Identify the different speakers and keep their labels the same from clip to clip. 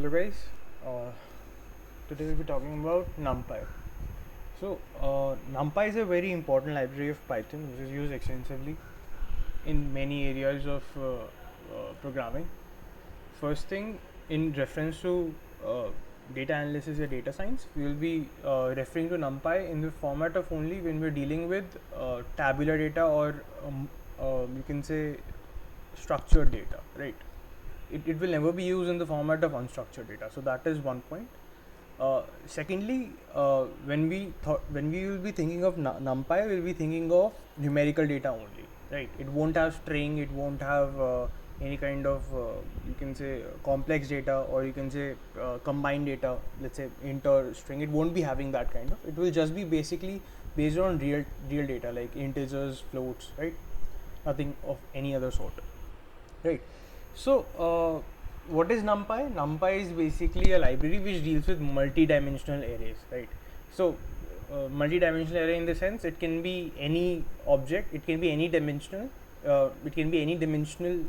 Speaker 1: Hello guys, uh, today we'll be talking about NumPy. So NumPy is a very important library of Python which is used extensively in many areas of programming. First thing, in reference to data analysis or data science, we will be referring to NumPy in the format of only when we're dealing with tabular data or you can say structured data, right? It will never be used in the format of unstructured data. So that is one point. Secondly, when we will be thinking of NumPy, we'll be thinking of numerical data only, right? It won't have string, it won't have any kind of you can say complex data, or you can say combined data. Let's say int or string. It won't be having that kind of. It will just be basically based on real data like integers, floats, right? Nothing of any other sort, right? So what is NumPy? NumPy is basically a library which deals with multi-dimensional arrays, right? So multi-dimensional array in the sense it can be any object, it can be any dimensional, it can be any dimensional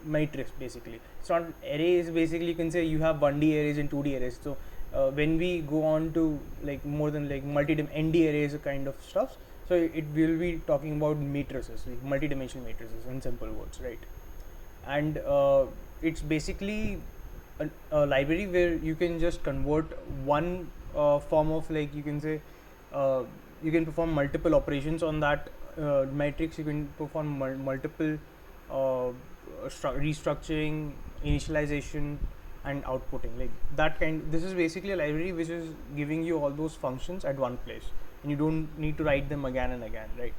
Speaker 1: matrix basically. It's not arrays. Basically, you can say you have 1D arrays and 2D arrays. So when we go on to like more than like ND arrays kind of stuff, so it will be talking about matrices, like multi-dimensional matrices in simple words, right? And it's basically a library where you can just convert one form of, like, you can say you can perform multiple operations on that matrix. You can perform multiple restructuring, initialization, and outputting, like that kind. This is basically a library which is giving you all those functions at one place, and you don't need to write them again and again, right?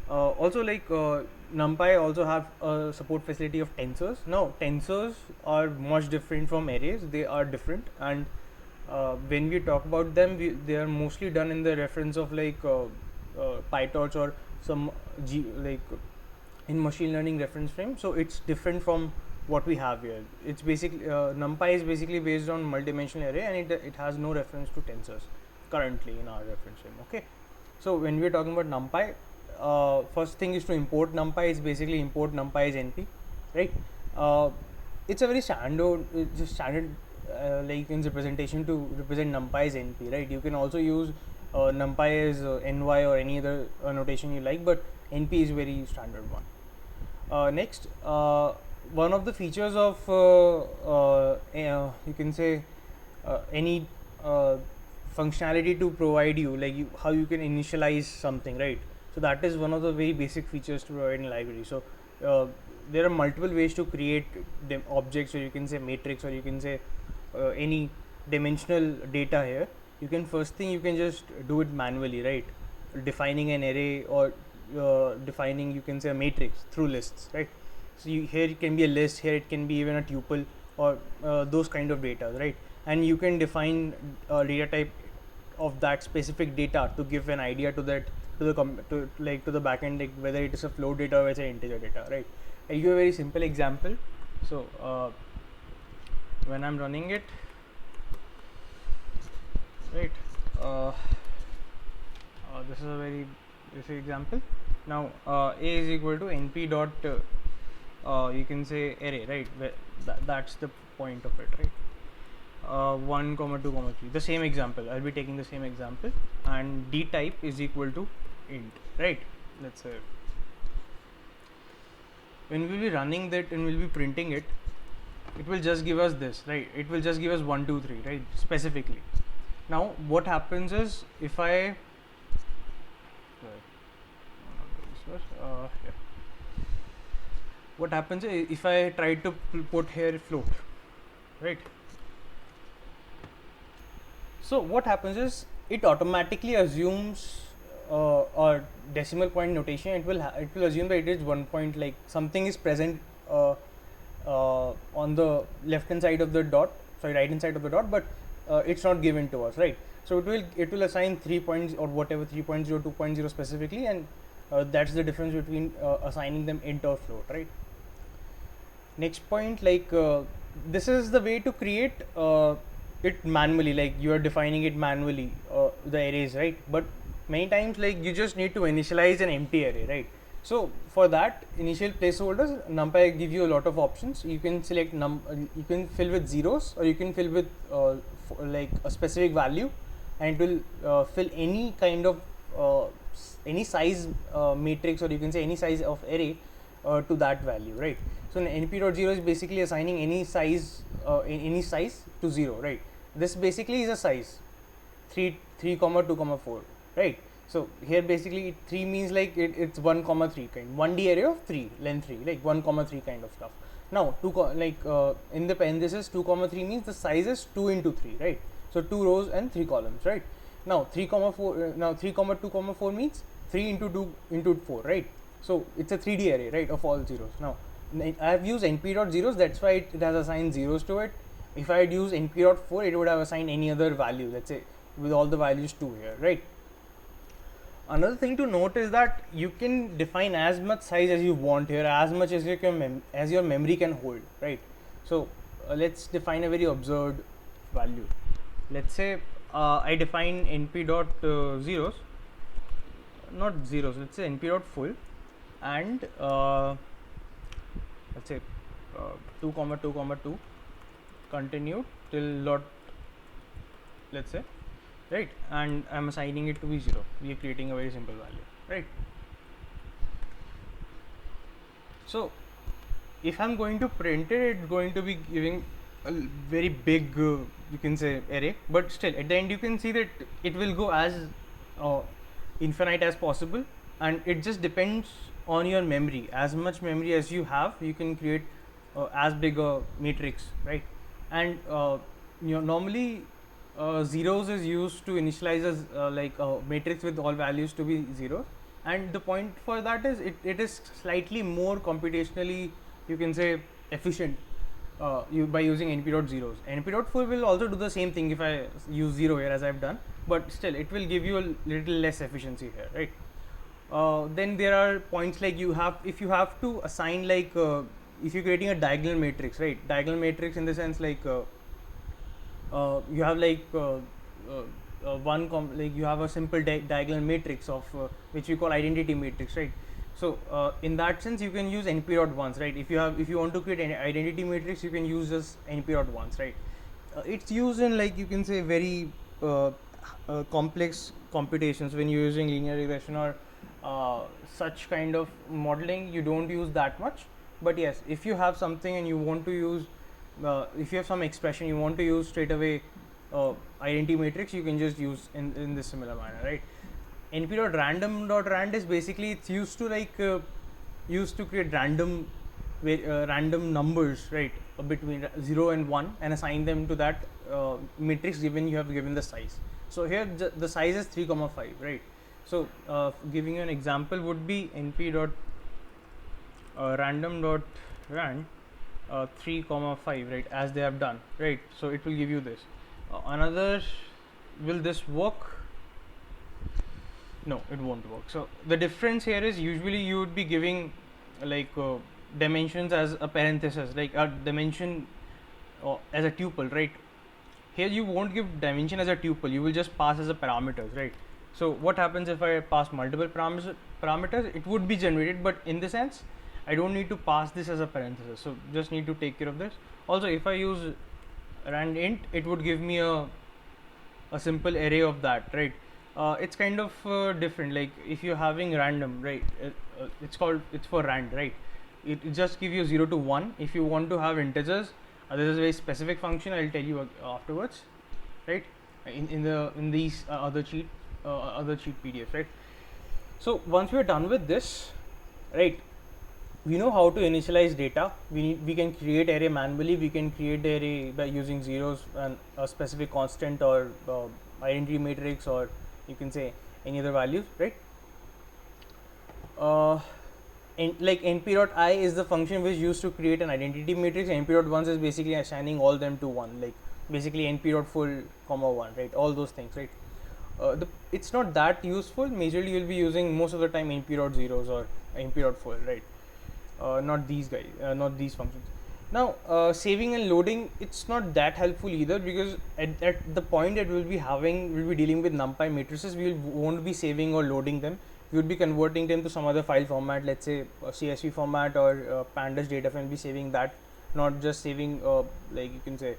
Speaker 1: Also, like NumPy also have a support facility of tensors. Now tensors are much different from arrays. They are different, and when we talk about them, they are mostly done in the reference of like PyTorch or some like in machine learning reference frame. So it's different from what we have here. It's basically NumPy is basically based on multidimensional array, and it has no reference to tensors currently in our reference frame. Okay, so when we're talking about NumPy, first thing is to import NumPy. Is basically import NumPy as NP, right? It's a very standard like in representation to represent NumPy as NP, right? You can also use NumPy as NY or any other notation you like, but NP is very standard one. Next, one of the features of you can say any functionality to provide you, like how you can initialize something, right? So that is one of the very basic features to provide in library. So there are multiple ways to create them objects, or you can say matrix, or you can say any dimensional data here. You can, first thing, you can just do it manually, right? Defining an array, or defining, you can say, a matrix through lists, right? So here it can be a list, here it can be even a tuple, or those kind of data, right? And you can define data type of that specific data to give an idea to that, to the backend, like whether it is a float data or it's an integer data, right? I give you a very simple example. So when I'm running it, right, this is a very basic example. Now a is equal to np dot you can say array, right? That's the point of it, right? 1 comma 2 comma 3, the same example. I'll be taking the same example, and d type is equal to int, right? Let's say when we'll be running that and we'll be printing it, it will just give us this, right? It will just give us 1 2 3, right? Specifically. Now what happens is, if I what happens is, if I try to put here float, right? So what happens is, it automatically assumes or decimal point notation. It will assume that it is 1 point, like something is present on the left hand side of the dot, sorry, right hand side of the dot, but it's not given to us, right? So it will assign 3 points or whatever, 3.0, 2.0 specifically, and that's the difference between assigning them int or float, right? Next point, like this is the way to create it manually, like you are defining it manually, the arrays, right? But many times, like, you just need to initialize an empty array, right? So for that initial placeholders, NumPy give you a lot of options. You can select you can fill with zeros, or you can fill with like a specific value, and it will fill any kind of any size matrix, or you can say any size of array to that value, right? So np.0 is basically assigning any size any size to 0, right? This basically is a size 3 comma 2 comma 4, right? So here basically 3 means like it's 1 comma 3 kind, 1D array of 3, length 3, like 1 comma 3 kind of stuff. Now in the parenthesis 2 comma 3 means the size is 2 into 3, right? So 2 rows and 3 columns, right? Now 3 comma 4 now 3 comma 2 comma 4 means 3 into 2 into 4, right? So it's a 3D array, right, of all zeros. Now I have used np.zeros, that's why it has assigned zeros to it. If I had used np.4, it would have assigned any other value, let's say with all the values 2 here, right? Another thing to note is that you can define as much size as you want here, as much as your memory can hold, right? So let's define a very absurd value. Let's say I define np dot zeros, not zeros. Let's say np dot full, and let's say 2 comma 2 comma 2 continue till dot, let's say, right, and I'm assigning it to be 0. We are creating a very simple value, right? So if I'm going to print it, it's going to be giving a very big you can say array, but still at the end you can see that it will go as infinite as possible, and it just depends on your memory. As much memory as you have, you can create as big a matrix, right? And normally zeros is used to initialize as like a matrix with all values to be zeros, and the point for that is it is slightly more computationally, you can say, efficient by using np.zeros. np.full will also do the same thing if I use 0 here, as I've done, but still it will give you a little less efficiency here, right? Then there are points like if you have to assign like if you're creating a diagonal matrix, right? Diagonal matrix in the sense like you have like like you have a simple diagonal matrix of which we call identity matrix, right? So in that sense you can use np.ones, right? If you want to create an identity matrix, you can use this np.ones, right? It's used in, like, you can say, very complex computations. When you're using linear regression or such kind of modeling, you don't use that much. But yes, if you have something and you want to use if you have some expression you want to use straight away identity matrix, you can just use in this similar manner, right? np.random.rand is basically, it's used to like used to create random random numbers, right, between 0 and 1, and assign them to that matrix given you have given the size. So here the size is 3 comma 5, right? So giving you an example would be np.random.rand 3 comma 5, right, as they have done, right? So it will give you this. Another, will this work? No, it won't work. So the difference here is, usually you would be giving like dimensions as a parenthesis, like a dimension as a tuple, right? Here you won't give dimension as a tuple, you will just pass as a parameters, right? So what happens if I pass multiple parameters? It would be generated, but in the sense I don't need to pass this as a parenthesis, so just need to take care of this. Also, if I use rand int, it would give me a simple array of that, right? It's kind of different. Like if you're having random, right, it's for rand, right? It just give you 0 to 1. If you want to have integers, this is a very specific function, I'll tell you afterwards, right? In these other cheat PDFs, right? So once we're done with this, right, we know how to initialize data. We can create array manually. We can create array by using zeros and a specific constant or identity matrix, or you can say any other values, right? Like np.I is the function which is used to create an identity matrix. np.ones is basically assigning all them to 1, like basically np.full comma 1, right? All those things, right? It's not that useful. Majorly you'll be using most of the time np.zeros or np.full, right? Not these guys, not these functions. Now saving and loading, it's not that helpful either, because at the point that we'll be dealing with NumPy matrices, we won't be saving or loading them. we would be converting them to some other file format, let's say CSV format or pandas data frame, be saving that, not just saving like you can say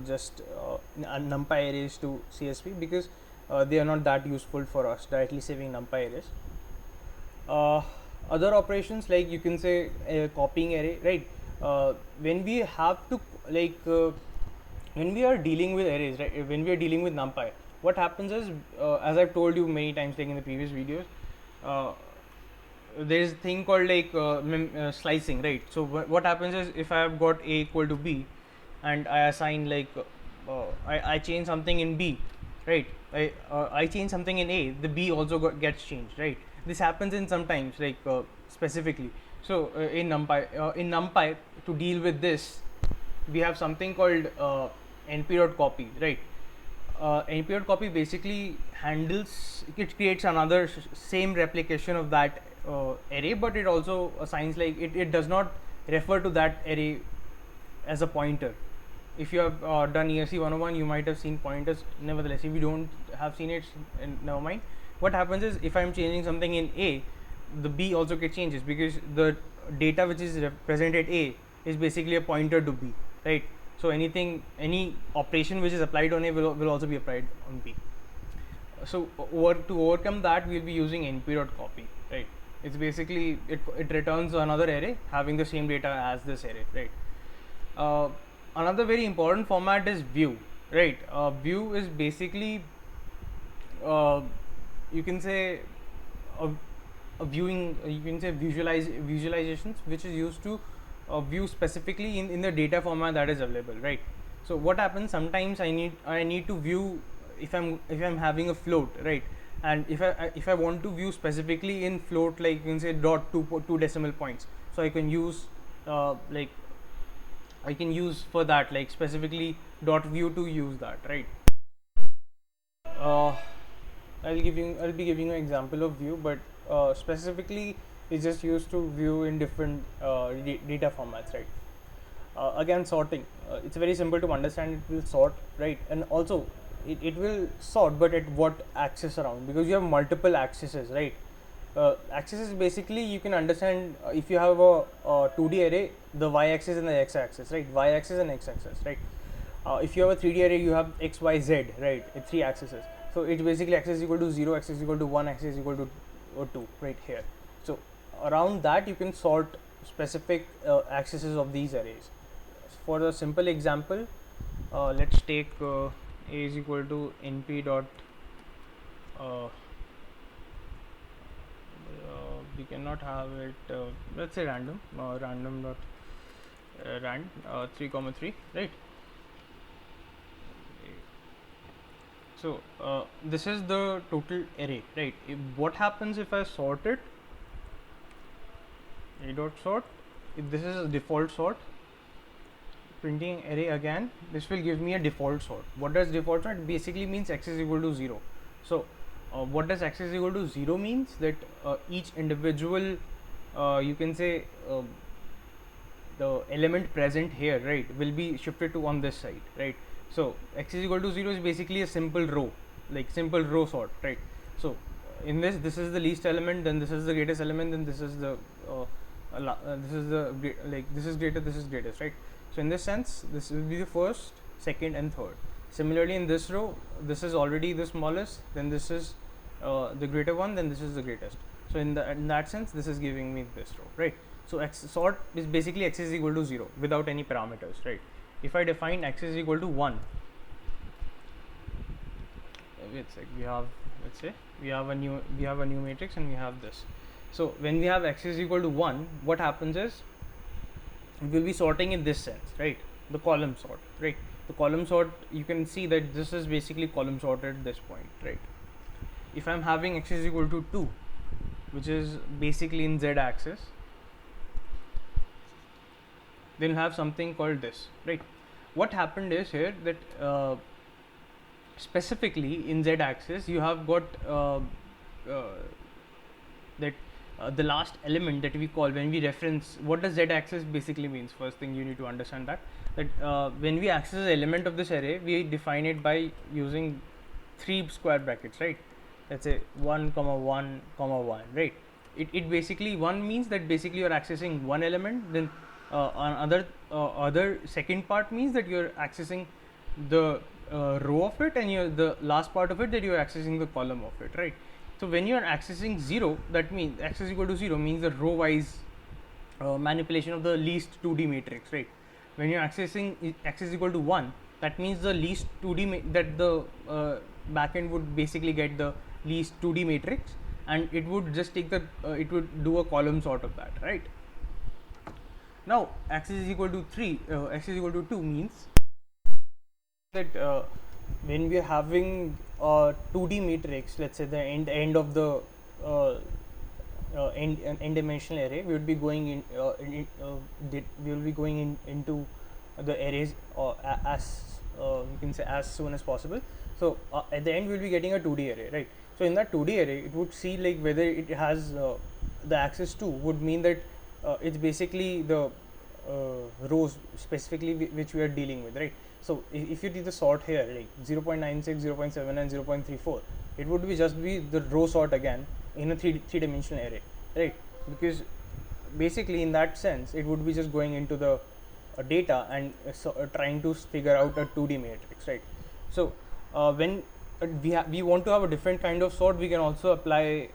Speaker 1: just numpy arrays to CSV, because they are not that useful for us directly saving numpy arrays. Other operations, like you can say copying array, right? When we have to like when we are dealing with arrays, right, when we are dealing with numpy, what happens is, as I've told you many times, like in the previous videos, uh, there is a thing called like slicing, right? So what happens is, if I have got a equal to b, and I assign like I change something in b, right? I change something in a, the b also gets changed, right? This happens in sometimes, like specifically. So in numpy, to deal with this, we have something called np.copy, right? np.copy basically handles, it creates another same replication of that array, but it also assigns, like it does not refer to that array as a pointer. If you have done ERC 101, you might have seen pointers. Nevertheless, if you don't have seen it, never mind. What happens is, if I'm changing something in A, the B also gets changes, because the data which is represented A is basically a pointer to B, right? So any operation which is applied on A will also be applied on B. So to overcome that, we'll be using np.copy, right? It's basically it returns another array having the same data as this array, right? Another very important format is view, right? View is basically you can say a viewing, you can say visualizations, which is used to view specifically in the data format that is available, right? So what happens, sometimes I need to view, if I'm having a float, right? And if I want to view specifically in float, like you can say dot two decimal points, so I can use like I can use for that, like specifically dot view to use that, right? uh, I'll be giving an example of view, but specifically it's just used to view in different data formats, right? Again, sorting, it's very simple to understand. It will sort, right? And also it will sort, but at what axis around, because you have multiple axes, right? Axis is basically, you can understand, if you have a 2D array, the y axis and the x axis, right? Y axis and x axis, right? If you have a 3D array, you have x, y, z, right? It's 3 axes. So it's basically x is equal to 0, x is equal to 1, x is equal to 2, right here. So around that, you can sort specific axes of these arrays. For a simple example, let's take a is equal to np dot we cannot have it, let's say random dot rand 3, 3, right? So this is the total array, right? What happens if I sort it? A dot sort, if this is a default sort, printing array again, this will give me a default sort. What does default sort? It basically means x is equal to 0. So what does x is equal to 0 means? That each individual you can say the element present here, right, will be shifted to on this side, right? So x is equal to 0 is basically a simple row, like simple row sort, right? So in this is the least element, then this is the greatest element, then this is the this is the like this is greater, this is greatest, right? So in this sense, this will be the first, second, and third. Similarly, in this row, this is already the smallest, then this is the greater one, then this is the greatest. So in that sense, this is giving me this row, right? So x sort is basically x is equal to 0 without any parameters, right? If I define x is equal to 1, it's like we have, let's say we have a new matrix and we have this. So when we have x is equal to 1, what happens is, we will be sorting in this sense, right? The column sort, right? The column sort, you can see that this is basically column sorted at this point, right? If I'm having x is equal to 2, which is basically in z axis, then you'll have something called this, right? What happened is here that specifically in z axis, you have got that the last element that we call, when we reference, what does z axis basically means? First thing you need to understand that when we access an element of this array, we define it by using 3 square brackets, right? let's say 1 comma 1 comma 1, right? It basically, 1 means that basically you're accessing one element, then other second part means that you're accessing the row of it, and the last part of it that you're accessing the column of it, right? So when you're accessing 0, that means access equal to 0 means the row wise manipulation of the least 2D matrix, right? When you're accessing access equal to 1, that means the least 2D that the backend would basically get the least 2D matrix, and it would just take the it would do a column sort of that, right? Now axis is equal to 3, axis is equal to 2 means that when we are having a 2D matrix, let's say the end of the n dimensional array, we would be going we will be going into the arrays as you can say as soon as possible. So at the end we will be getting a 2D array, right? So in that 2D array, it would see like whether it has the axis 2 would mean that it's basically the rows specifically which we are dealing with, right? So if you do the sort here, like 0.96, 0.7 and 0.34, it would be just be the row sort again in a three-dimensional array, right? Because basically in that sense it would be just going into the data and trying to figure out a 2D matrix, right? So when we want to have a different kind of sort, we can also apply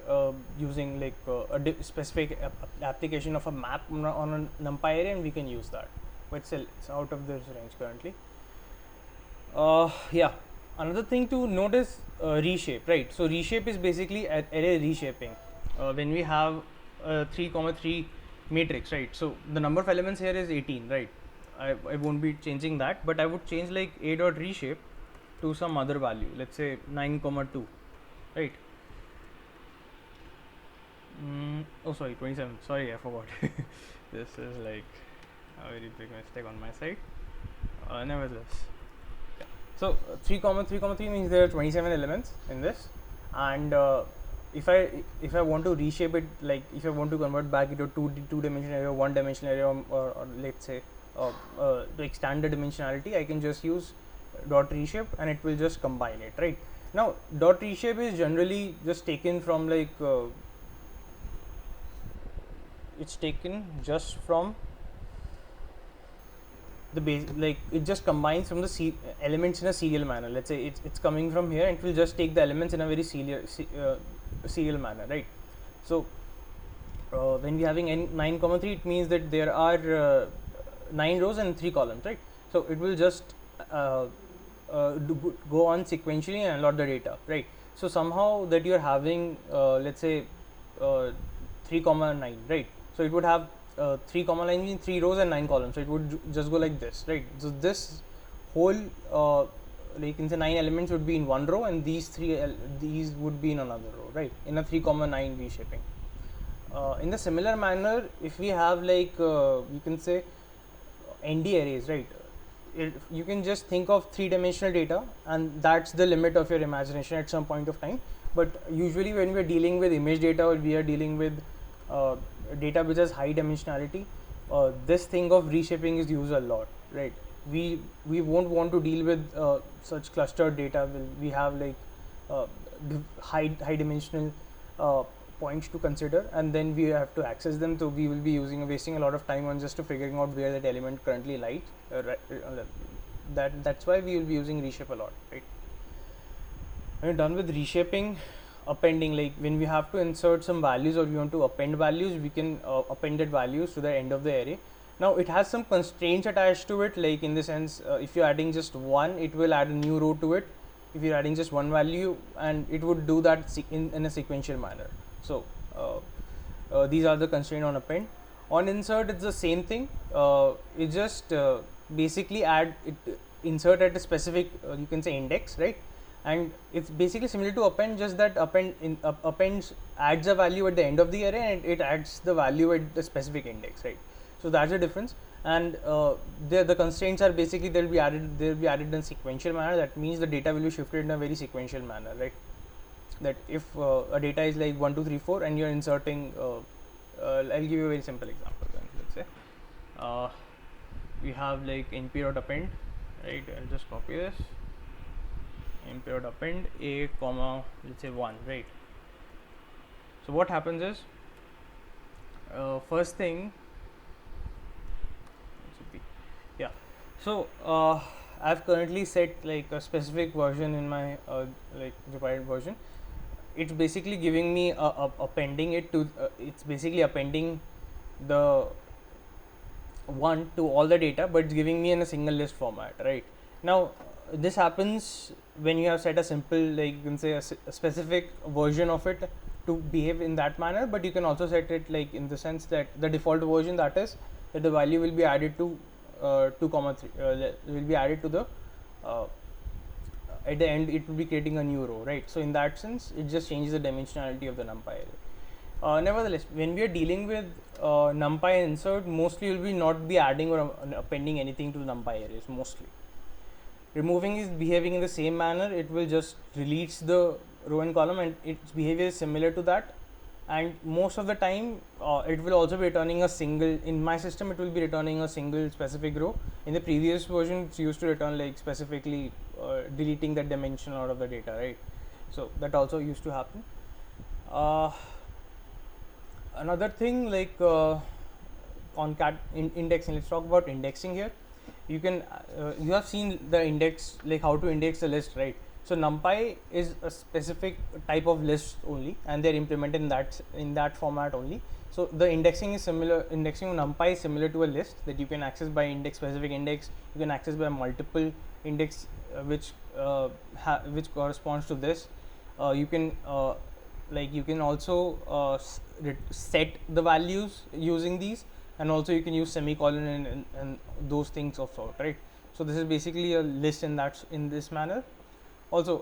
Speaker 1: using like a specific application of a map on a NumPy array, and we can use that, but still it's out of this range currently. Yeah, another thing to note is reshape, right? So reshape is basically array reshaping. When we have a 3,3 matrix, right? So the number of elements here is 18, right? I won't be changing that, but I would change like a dot reshape to some other value, let's say 9,2, right? Oh sorry, 27, sorry, I forgot. This is like a very big mistake on my side. Nevertheless, yeah. So 3,3 means there are 27 elements in this, and if I want to reshape it, like if I want to convert back into two dimensional array or one dimensional array, or let's say like standard dimensionality, I can just use dot reshape and it will just combine it, right? Now dot reshape is generally just taken from like it's taken just from the base, like it just combines from the elements in a serial manner. Let's say it's coming from here, and it will just take the elements in a very serial manner, right? So when we are having 9,3, it means that there are 9 rows and 3 columns, right? So it will just go on sequentially and allot the data, right? So somehow that you are having let's say 3,9, right? So it would have 3,9 means 3 rows and 9 columns, so it would just go like this, right? So this whole like in the 9 elements would be in one row, and these would be in another row, right? In a 3,9 reshaping. In the similar manner, if we have like you can say ND arrays, right? You can just think of 3-dimensional data, and that's the limit of your imagination at some point of time. But usually when we are dealing with image data, or we are dealing with data which has high dimensionality, this thing of reshaping is used a lot, right? We won't want to deal with such clustered data. We have like high dimensional points to consider, and then we have to access them. So we will be wasting a lot of time on just to figuring out where that element currently lies. That's why we will be using reshape a lot, right? When we're done with reshaping, appending, like when we have to insert some values or we want to append values, we can append that values to the end of the array. Now it has some constraints attached to it, like in the sense if you're adding just one, it will add a new row to it. If you're adding just one value, and it would do that in a sequential manner. So these are the constraints on append. On insert, it's the same thing. It just basically insert at a specific you can say index, right? And it's basically similar to append, just that append adds a value at the end of the array, and it adds the value at the specific index, right? So that's the difference. And the constraints are basically they'll be added in sequential manner. That means the data will be shifted in a very sequential manner, right? That if a data is like 1, 2, 3, 4, and you're inserting I'll give you a very simple example. Then let's say we have like np.append, right? I'll just copy this, np dot append a comma, let's say 1, right? So what happens is, first thing, yeah, so I've currently set like a specific version in my like required version. It's basically giving me appending it to it's basically appending the one to all the data, but it's giving me in a single list format, right? Now this happens when you have set a simple, like you can say a specific version of it to behave in that manner, but you can also set it like in the sense that the default version, that is that the value will be added to 2 comma 3 will be added to the at the end it will be creating a new row, right? So in that sense it just changes the dimensionality of the numpy array. Nevertheless, when we are dealing with numpy insert, mostly will be not be adding or appending anything to numpy arrays. Mostly removing is behaving in the same manner. It will just release the row and column, and its behavior is similar to that. And most of the time it will also be returning a single, in my system it will be returning a single specific row. In the previous version it's used to return like specifically deleting that dimension out of the data, right? So that also used to happen. Another thing, like indexing. Let's talk about indexing here. You can you have seen the index, like how to index a list, right? So numpy is a specific type of list only, and they're implemented in that format only. So the indexing is similar. Indexing of numpy is similar to a list that you can access by index, specific index. You can access by multiple index which corresponds to this. You can like you can also set the values using these, and also you can use semicolon and those things of sort, right? So this is basically a list in this manner. Also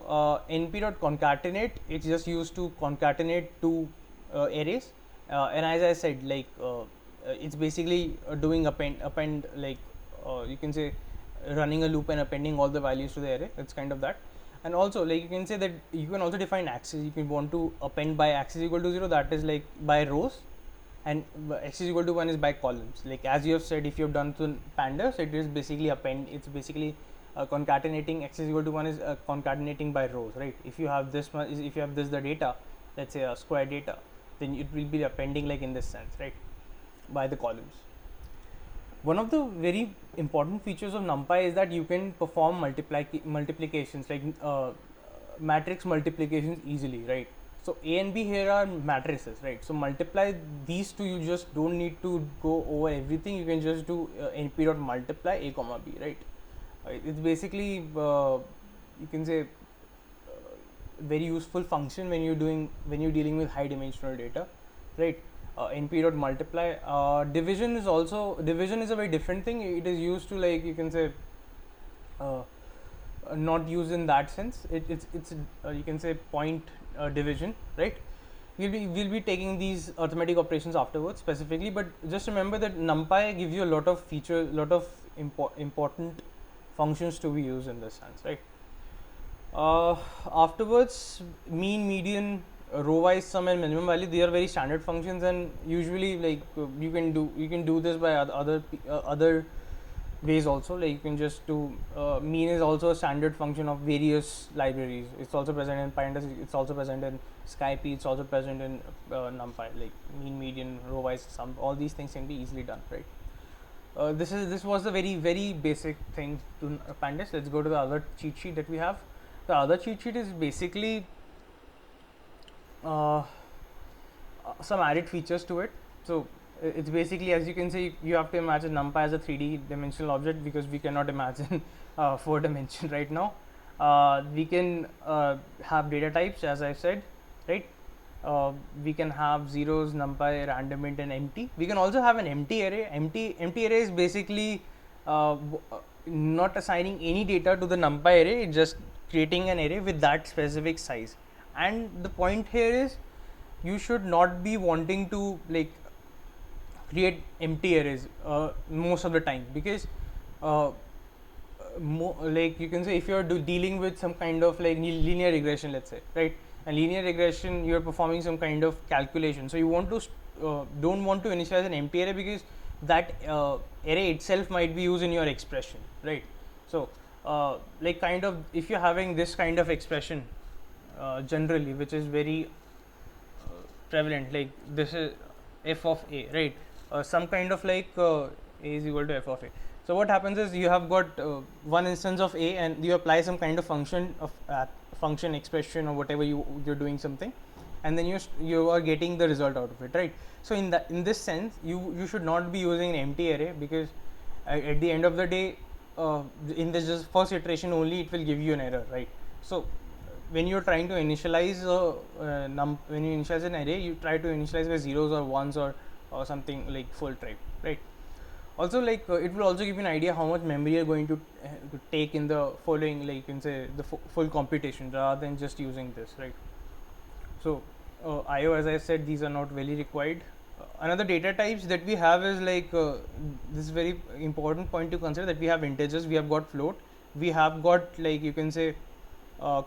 Speaker 1: np.concatenate, it's just used to concatenate two arrays, and as I said, like it's basically doing append like you can say running a loop and appending all the values to the array. It's kind of that. And also, like you can say that you can also define axis. You can want to append by axis equal to 0, that is like by rows, and x is equal to 1 is by columns. Like as you have said, if you have done to pandas, it is basically append. It's basically concatenating. X is equal to 1 is concatenating by rows, right? If you have this one, if you have this the data, let's say a square data, then it will be appending like in this sense, right, by the columns. One of the very important features of numpy is that you can perform multiplications, like matrix multiplications easily, right? So a and b here are matrices, right? So multiply these two, you just don't need to go over everything. You can just do np dot multiply a comma b, right? It's basically you can say very useful function when you're dealing with high dimensional data, right? np dot multiply. Division is a very different thing. It is used to, like you can say not used in that sense. It's you can say point division, right? We'll be taking these arithmetic operations afterwards specifically, but just remember that numpy gives you a lot of important functions to be used in this sense, right? Afterwards, mean, median, row wise sum and minimum value, they are very standard functions, and usually like you can do this by other ways also. Like you can just do mean is also a standard function of various libraries. It's also present in pandas, it's also present in scipy, it's also present in numpy, like mean, median, row wise sum. All these things can be easily done, right? This was the very basic thing to pandas. Let's go to the other cheat sheet that we have. The other cheat sheet is basically some added features to it. So it's basically, as you can see, you have to imagine numpy as a 3D dimensional object, because we cannot imagine 4 dimension right now. We can have data types, as I said, right? We can have zeros, numpy, random int, and empty. We can also have an empty array. Empty array is basically not assigning any data to the numpy array. It's just creating an array with that specific size. And the point here is, you should not be wanting to like create empty arrays most of the time, because like you can say, if you are dealing with some kind of like linear regression, let's say, right? And linear regression, you are performing some kind of calculation, so you want to don't want to initialize an empty array, because that array itself might be used in your expression, right? So like kind of if you're having this kind of expression generally, which is very prevalent, like this is f of a, right? Some kind of like a is equal to f of a. So what happens is you have got one instance of a, and you apply some kind of function expression or whatever you're doing something, and then you are getting the result out of it, right? So in this sense, you should not be using an empty array, because at the end of the day, in this just first iteration only, it will give you an error, right? So when you're trying to initialize when you initialize an array, you try to initialize by zeros or ones or something like full type, right? Also, like it will also give you an idea how much memory you're going to take in the following, like you can say the full computation, rather than just using this, right? So IO, as I said, these are not very required. Another data types that we have is like this is very important point to consider, that we have integers, we have got float, we have got, like you can say,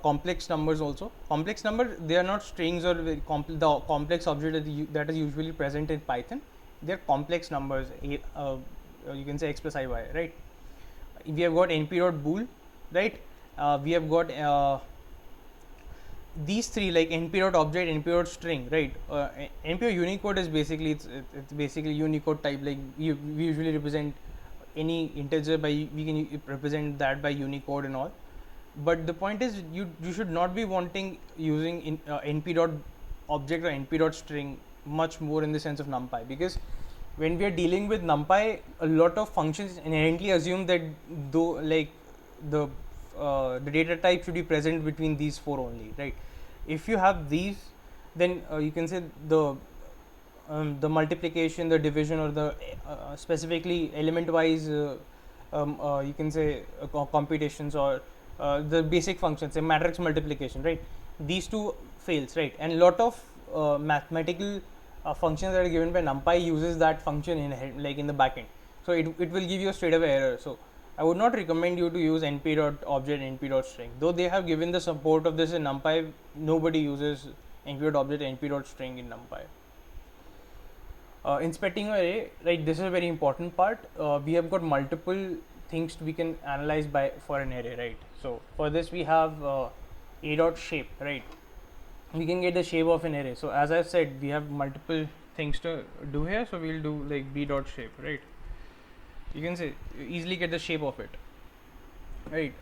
Speaker 1: complex numbers also. Complex number, they are not strings or the complex object that is usually present in Python. They are complex numbers. You can say x plus iy, right? We have got np.bool, right? We have got these three, like np.object, np.string, right? np.unicode is basically it's basically Unicode type. Like we usually represent any integer by, we can represent that by Unicode and all. But the point is, you should not be wanting using np.object or np.string much more in the sense of NumPy, because when we are dealing with NumPy, a lot of functions inherently assume that though like the data type should be present between these four only, right? If you have these, then you can say the multiplication, the division, or the specifically element wise you can say computations, or the basic functions, say matrix multiplication, right? These two fails, right? And lot of mathematical functions that are given by NumPy uses that function in like in the backend. So it will give you a straight away error. So I would not recommend you to use np.object, np.string. Though they have given the support of this in NumPy, nobody uses np.object, np.string in NumPy. Inspecting array, right? This is a very important part. We have got multiple things we can analyze by for an array, right? So for this we have a dot shape, right? We can get the shape of an array. So as I said, we have multiple things to do here. So we'll do like b dot shape, right? You can say easily get the shape of it, right?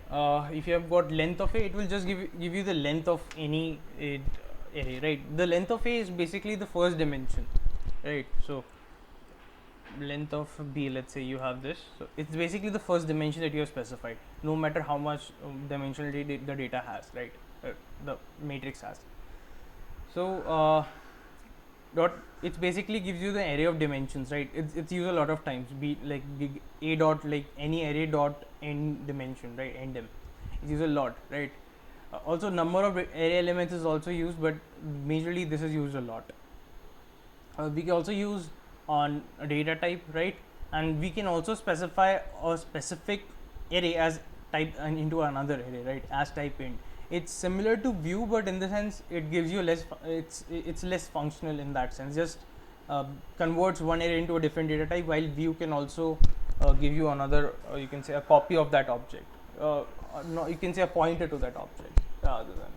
Speaker 1: If you have got length of a, it will just give you the length of any array, right? The length of a is basically the first dimension, right? So length of b, let's say you have this, so it's basically the first dimension that you have specified, no matter how much dimensionality the data has, right? The matrix has. So dot, it basically gives you the array of dimensions, right? It's used a lot of times, be like a dot, like any array dot n dimension, right? Ndim, it's used a lot, right? Also number of array elements is also used, but majorly this is used a lot. We can also use on a data type, right? And we can also specify a specific array as type and into another array, right? As type int. It's similar to view, but in the sense it gives you less. It's less functional in that sense. Just converts one array into a different data type, while view can also give you another. You can say a copy of that object. No, you can say a pointer to that object rather than.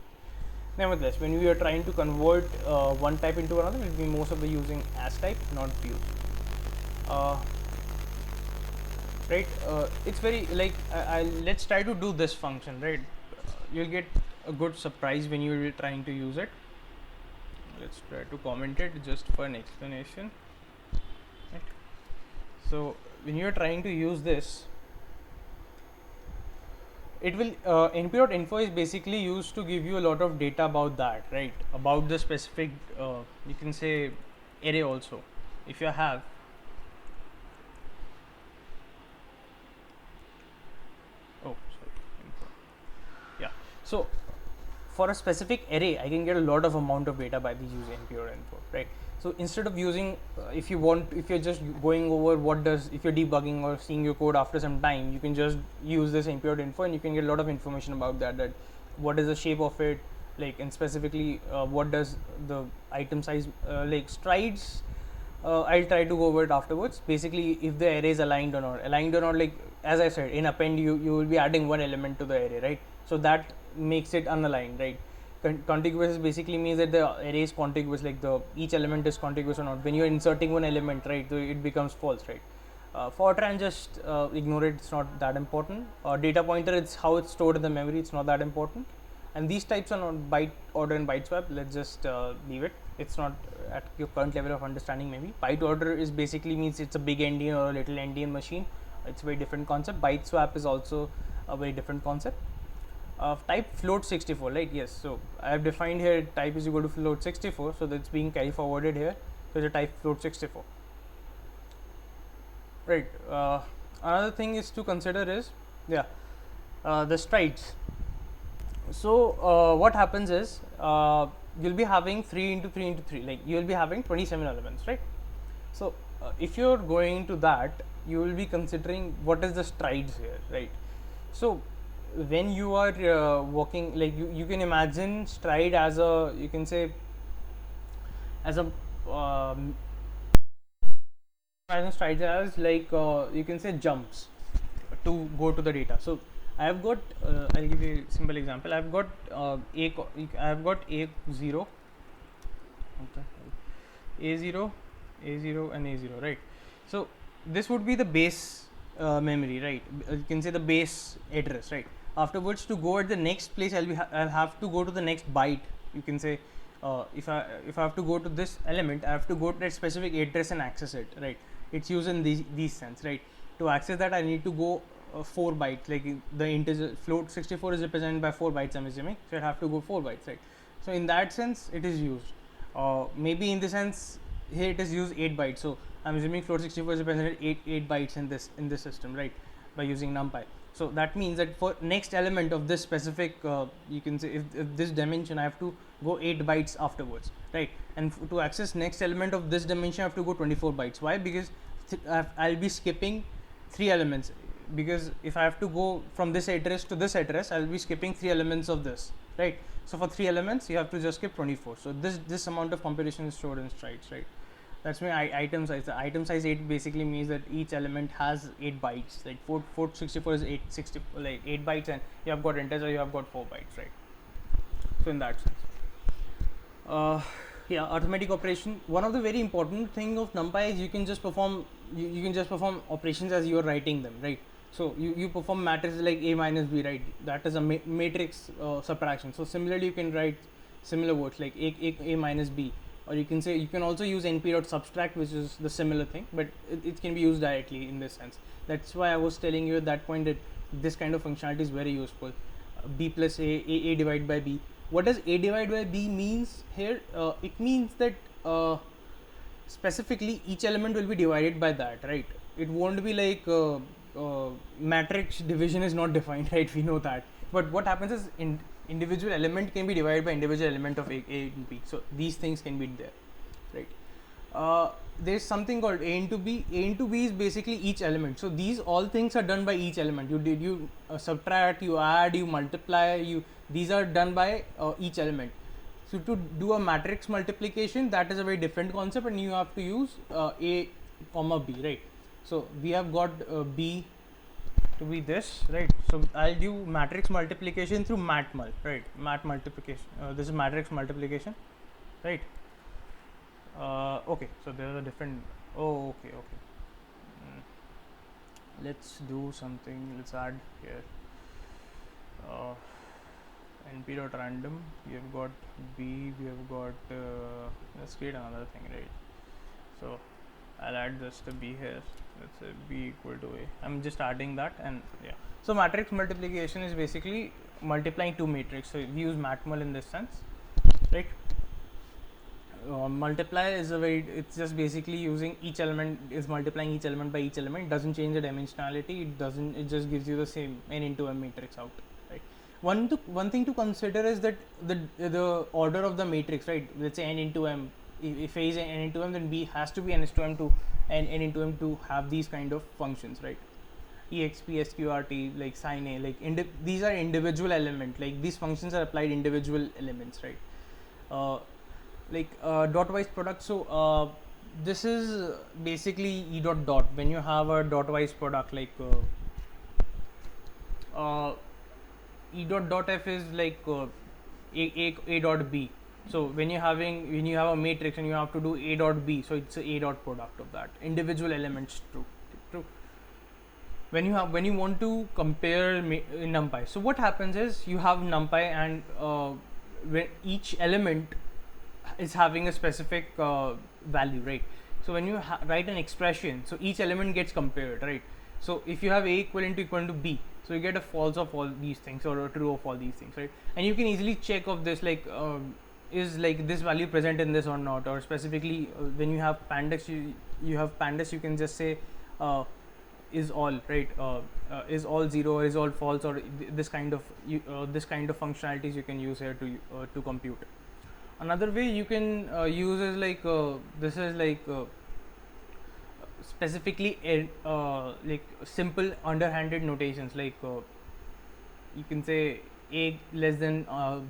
Speaker 1: Nevertheless, when we are trying to convert one type into another, we'll be most of the using as type, not views. Right? It's very like let's try to do this function, right? You'll get a good surprise when you're trying to use it. Let's try to comment it just for an explanation. Right? So when you're trying to use this, it will np.info is basically used to give you a lot of data about that, right? About the specific you can say array also. If you have so for a specific array, I can get a lot of amount of data by these using np.info, right? So instead of using if you're just going over what does, if you're debugging or seeing your code after some time, you can just use this np.info and you can get a lot of information about that what is the shape of it, like, and specifically what does the item size like strides I'll try to go over it afterwards. Basically, if the array is aligned or not, like as I said, in append you will be adding one element to the array, right? So that makes it unaligned, right? Contiguous basically means that the array is contiguous, like the each element is contiguous or not. When you're inserting one element, right, so it becomes false, right? Fortran, just ignore it, it's not that important. Data pointer, it's how it's stored in the memory, it's not that important. And these types are not byte order and byte swap, let's just leave it, it's not at your current level of understanding. Maybe byte order is basically means it's a big endian or a little endian machine, it's a very different concept. Byte swap is also a very different concept. Type float 64, right? Yes, so I have defined here type is equal to float 64, so that's being carry forwarded here, so the type float 64, right? Another thing is to consider is the strides. So what happens is you'll be having 3 into 3 into 3, like you will be having 27 elements, right? So if you're going to that, you will be considering what is the strides here, right? So when you are walking, like you can imagine stride as a, you can say as a strides as like you can say jumps to go to the data. So I have got I'll give you a simple example. I have got A0, A0, A0 and A0, right? So this would be the base memory, right? You can say the base address, right? Afterwards, to go at the next place, I'll have to go to the next byte. You can say if I have to go to this element, I have to go to that specific address and access it, right? It's used in these sense, right? To access that, I need to go 4 bytes, like the integer float 64 is represented by 4 bytes, I'm assuming, so I have to go 4 bytes, right? So in that sense it is used. Maybe in the sense here it is used 8 bytes, so I'm assuming float 64 is represented 8 bytes in this system, right, by using numpy. So that means that for next element of this specific you can say if this dimension, I have to go 8 bytes afterwards, right? And to access next element of this dimension, I have to go 24 bytes. Why? Because I'll be skipping 3 elements, because if I have to go from this address to this address, I'll be skipping 3 elements of this, right? So for 3 elements you have to just skip 24. So this amount of computation is stored in strides, right? That's my item size. The item size 8 basically means that each element has 8 bytes. Like 464 is 860, like 8 bytes, and you have got integer, you have got 4 bytes, right? So in that sense, arithmetic operation. One of the very important thing of NumPy is you can just perform you can just perform operations as you are writing them, right? So you perform matrices like a minus b, right? That is a matrix subtraction. So similarly, you can write similar words like a minus b, or you can say you can also use np.subtract, which is the similar thing, but it can be used directly in this sense. That's why I was telling you at that point that this kind of functionality is very useful. B plus a divided by b. What does a divided by b means here? It means that specifically each element will be divided by that, right? It won't be like matrix division is not defined, right? We know that, but what happens is individual element can be divided by individual element of a and b. So these things can be there, right? There's something called a into b. A into b is basically each element. So these all things are done by each element. You subtract, you add, you multiply, these are done by each element. So to do a matrix multiplication, that is a very different concept, and you have to use a comma b, right? So we have got b to be this, right? So I'll do matrix multiplication through matmul, right? Mat multiplication. This is matrix multiplication, right? Okay, so there is a different. Oh, okay. Let's do something. Let's add here. np.random. We have got b. We have got. Let's create another thing, right? So I'll add this to b here. Let's say b equal to a. I'm just adding that, and yeah. So matrix multiplication is basically multiplying two matrix. So we use matmul in this sense, right? Multiply is it's just basically using each element is multiplying each element by each element. It doesn't change the dimensionality. It just gives you the same n into m matrix out, right? One thing to consider is that the order of the matrix, right? Let's say n into m. If a is n into m, then b has to be n into m to n into m to have these kind of functions, right? exp, sqrt, like sin a, like these are individual element. Like these functions are applied individual elements, right? Like dot wise product. So this is basically e dot dot. When you have a dot wise product like uh, e dot dot f is like a dot b. So when you have a matrix and you have to do a dot b, so it's a dot product of that individual elements. True. When you want to compare numpy, so what happens is you have numpy, and when each element is having a specific value, right? So when you write an expression, so each element gets compared, right? So if you have a equal to b, so you get a false of all these things or a true of all these things, right? And you can easily check of this, like is like this value present in this or not, or specifically when you have pandas, you have pandas, you can just say is all, right? Is all zero, or is all false, or this kind of this kind of functionalities you can use here to compute. Another way you can use is like this is like specifically like simple underhanded notations, like you can say a less than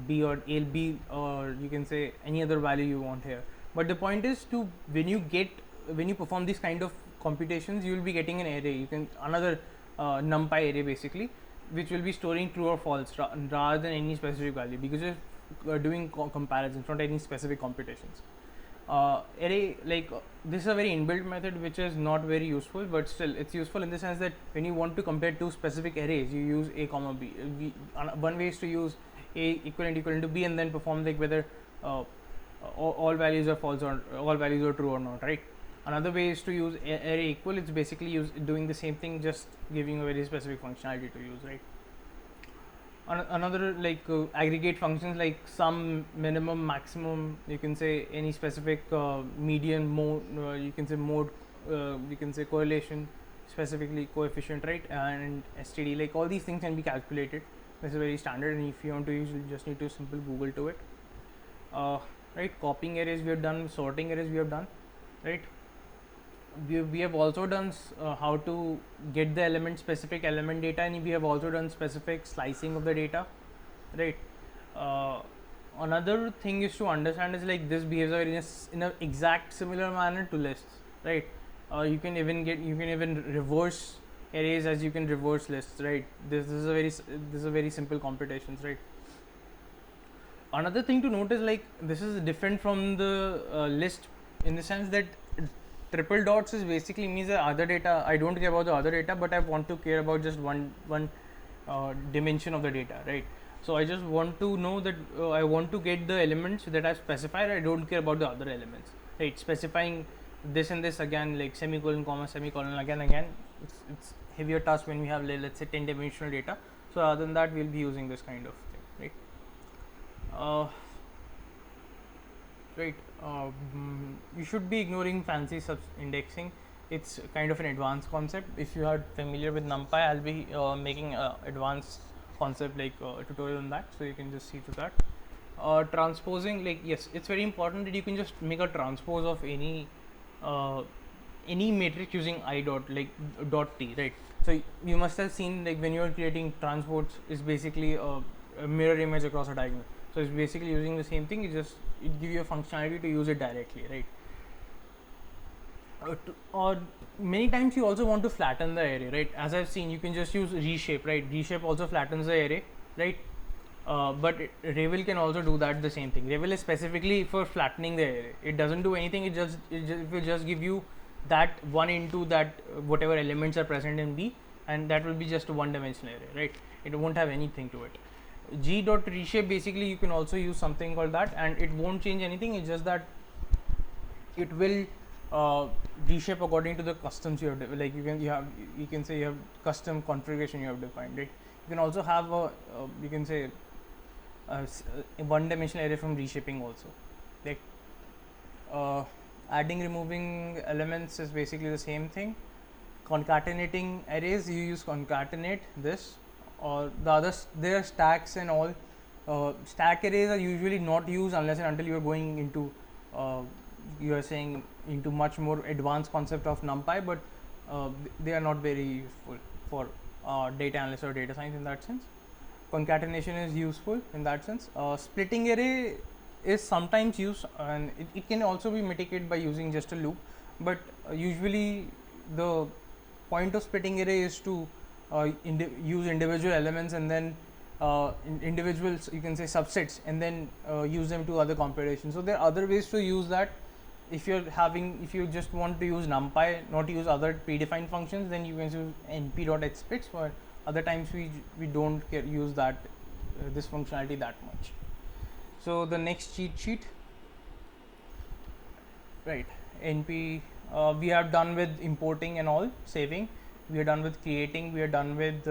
Speaker 1: b, or a b, or you can say any other value you want here. But the point is, to when you perform these kind of computations, you will be getting an array, you can another numpy array basically, which will be storing true or false rather than any specific value, because you're doing comparisons, not any specific computations. Array, like this is a very inbuilt method which is not very useful, but still it's useful in the sense that when you want to compare two specific arrays, you use a comma b. One way is to use a equivalent to b, and then perform like whether all values are false or all values are true or not, right? Another way is to use array equal. It's basically doing the same thing, just giving a very specific functionality to use, right? Another like aggregate functions like sum, minimum, maximum, you can say any specific median, mode, you can say mode, you can say correlation, specifically coefficient, right? And std, like all these things can be calculated. This is very standard, and if you want to use, you just need to simple google to it. Right, copying arrays we have done, sorting arrays we have done, right? We have also done how to get the element, specific element data, and we have also done specific slicing of the data, right? Another thing is to understand is like this behaves in a exact similar manner to lists, right? You can even reverse arrays as you can reverse lists, right? This is a very simple computations, right? Another thing to note is like this is different from the list in the sense that triple dots is basically means the other data. I don't care about the other data, but I want to care about just one dimension of the data, right? So I just want to know that I want to get the elements that I've specified. I don't care about the other elements, right? Specifying this and this again, like semicolon, comma, semicolon, again. It's heavier task when we have, let's say, 10-dimensional data. So other than that, we'll be using this kind of thing, right? Right. You should be ignoring fancy indexing. It's kind of an advanced concept. If you are familiar with NumPy, I'll be making an advanced concept like a tutorial on that, so you can just see to that. Transposing, like yes, it's very important that you can just make a transpose of any matrix using I dot, like dot t, right? So you must have seen, like when you are creating transpose, is basically a mirror image across a diagonal. So it's basically using the same thing. It gives you a functionality to use it directly, right? Or many times you also want to flatten the array, right? As I've seen, you can just use reshape, right? Reshape also flattens the array, right? But Revel can also do that, the same thing. Revel is specifically for flattening the array. It doesn't do anything. It will just give you that one into that whatever elements are present in B, and that will be just a one-dimensional array, right? It won't have anything to it. G dot reshape, basically you can also use something called that, and it won't change anything. It's just that it will reshape according to the customs you have like you can say you have custom configuration you have defined, right? You can also have you can say a one-dimensional array from reshaping also, like adding, removing elements is basically the same thing. Concatenating arrays, you use concatenate this, or the others, there are stacks and all. Stack arrays are usually not used unless and until you are going into you are saying into much more advanced concept of NumPy, but they are not very useful for data analysis or data science in that sense. Concatenation is useful in that sense. Splitting array
Speaker 2: is sometimes used, and it can also be mitigated by using just a loop, but usually the point of splitting array is to use individual elements and then individuals, you can say subsets, and then use them to other computations. So there are other ways to use that. If you just want to use numpy, not use other predefined functions, then you can use np.hsplits. For other times we don't use that this functionality that much. So the next cheat sheet, right? Np, we are done with importing and all, saving. We are done with creating. We are done with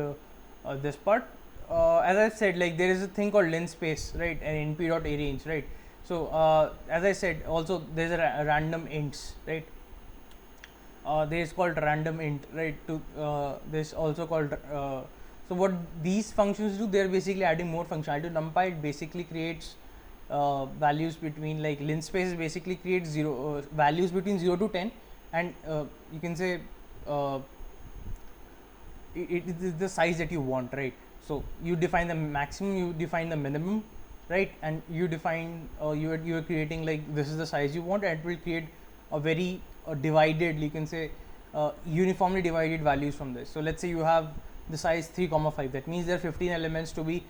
Speaker 2: this part. As I said, like there is a thing called linspace, right? And np.arrange, right? So as I said, also there's a random ints, right? There is called random int, right? To this also called. So what these functions do, they're basically adding more functionality to NumPy. It basically creates values between, like linspace basically creates values between 0 to 10, and you can say it is the size that you want, right? So you define the maximum, you define the minimum, right? And you define you are creating like this is the size you want, and it will create a very divided, you can say uniformly divided values from this. So let's say you have the size 3,5. That means there are 15 elements to be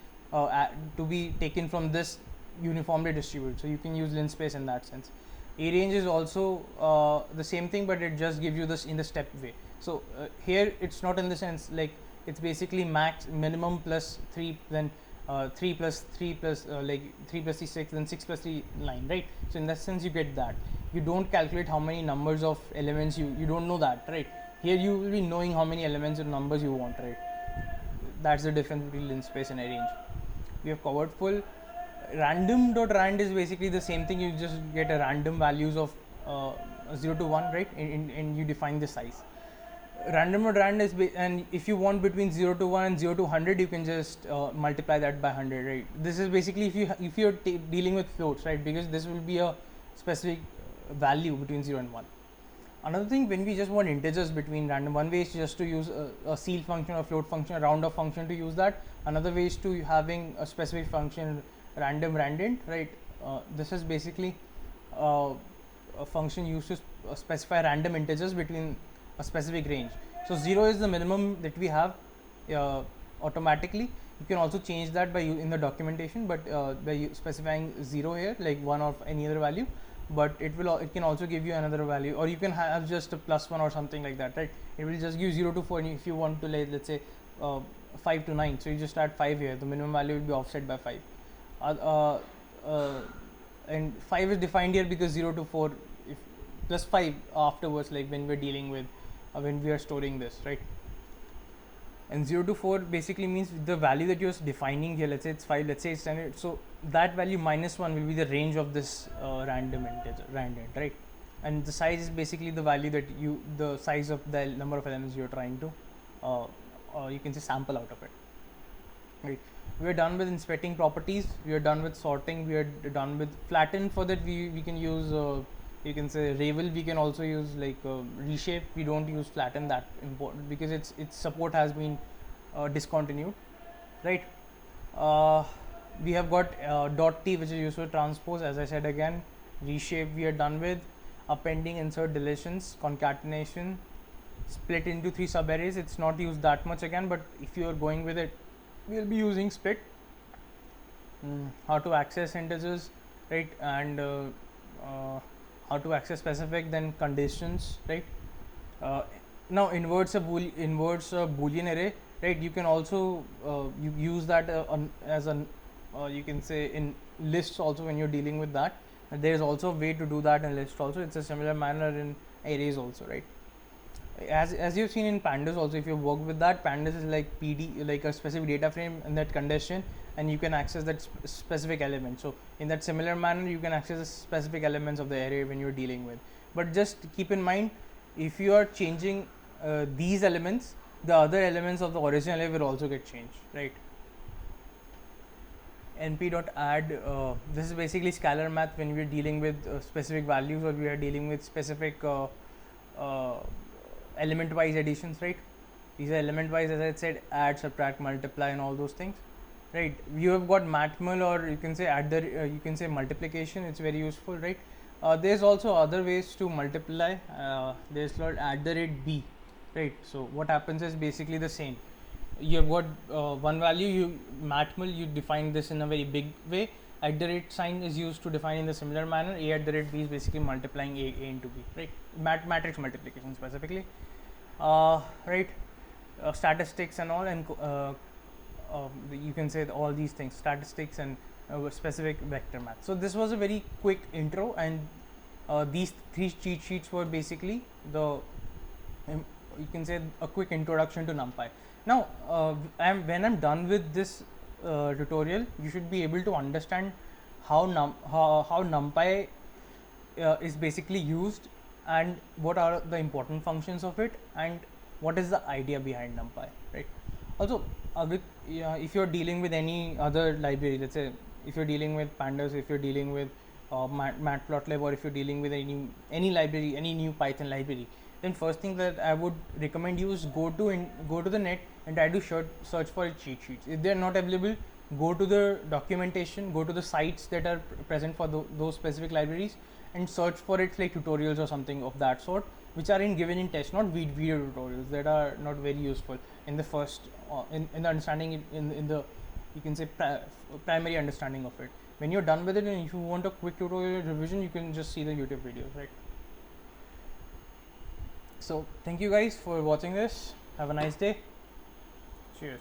Speaker 2: taken from this uniformly distributed. So you can use linspace in that sense. Arrange is also the same thing, but it just gives you this in the step way. So here it's not in the sense like it's basically max minimum plus 3, then 3 plus 3 plus like 3 plus 3 6, then 6 plus 3 9, right? So in that sense you get that. You don't calculate how many numbers of elements you don't know that, right? Here you will be knowing how many elements or numbers you want, right? That's the difference between linspace and arrange. We have covered full. Random.rand is basically the same thing. You just get a random values of 0 to 1, right? And you define the size. Random.rand is and if you want between 0 to 1 and 0 to 100, you can just multiply that by 100, right? This is basically if you're dealing with floats, right? Because this will be a specific value between 0 and 1. Another thing, when we just want integers between random, one way is just to use a ceil function or float function, a round off function to use that. Another way is to having a specific function, random randint, right? This is basically a function used to specify random integers between a specific range. So 0 is the minimum that we have automatically. You can also change that by in the documentation, but by specifying 0 here, like 1 or any other value. But it can also give you another value, or you can have just a +1 or something like that, right? It will just give 0 to 4, and if you want to, like, let's say 5 to 9, so you just add 5 here. The minimum value will be offset by 5. And 5 is defined here because 0 to 4, if plus 5 afterwards, like when we're dealing with when we are storing this, right? And 0 to 4 basically means the value that you're defining here, let's say it's 5, let's say it's 10, so that value -1 will be the range of this random integer, right? And the size is basically the value that the size of the number of elements you're trying to you can say sample out of it, right? We are done with inspecting properties, we are done with sorting, we are done with flatten. For that we can use you can say Ravel. We can also use like reshape. We don't use flatten that important because its support has been discontinued, right? We have got .t, which is used for transpose. As I said again, reshape we are done with. Appending, insert, deletions, concatenation, split into 3 subarrays. It's not used that much again, but if you are going with it, we'll be using split. How to access integers, right? And how to access specific, then conditions, right? Now inverts a boolean array, right? You can also you use that as an you can say in lists also when you're dealing with that. There's also a way to do that in list also. It's a similar manner in arrays also, right? As you've seen in pandas also, if you work with that, pandas is like PD, like a specific data frame and that condition, and you can access that specific element. So in that similar manner, you can access the specific elements of the array when you're dealing with. But just keep in mind, if you are changing these elements, the other elements of the original array will also get changed, right? np.add, this is basically scalar math when we are dealing with specific values, or we are dealing with specific element wise additions, right? These are element wise, as I said, add, subtract, multiply, and all those things. right? You have got matmul, or you can say you can say multiplication. It's very useful, right? There's also other ways to multiply. There's called @b, right? So what happens is basically the same. You have got one value, you matmul, you define this in a very big way. @ sign is used to define in the similar manner. A@b is basically multiplying a into b, right? Matrix multiplication specifically, right? Statistics and all, and you can say all these things, statistics and specific vector math. So this was a very quick intro, and these three cheat sheets were basically the you can say a quick introduction to NumPy. Now, when I'm done with this tutorial, you should be able to understand how NumPy is basically used, and what are the important functions of it, and what is the idea behind NumPy, right? Also, if you're dealing with any other library, let's say if you're dealing with pandas, if you're dealing with matplotlib, or if you're dealing with any library, any new Python library, then first thing that I would recommend you is go to the net and try to search for cheat sheets. If they are not available, go to the documentation, go to the sites that are present for those specific libraries, and search for it, like tutorials or something of that sort, which are given in test, not video tutorials that are not very useful in the first in the understanding, in the you can say primary understanding of it. When you're done with it, and if you want a quick tutorial revision, you can just see the YouTube videos, right? So thank you guys for watching this. Have a nice day. Cheers.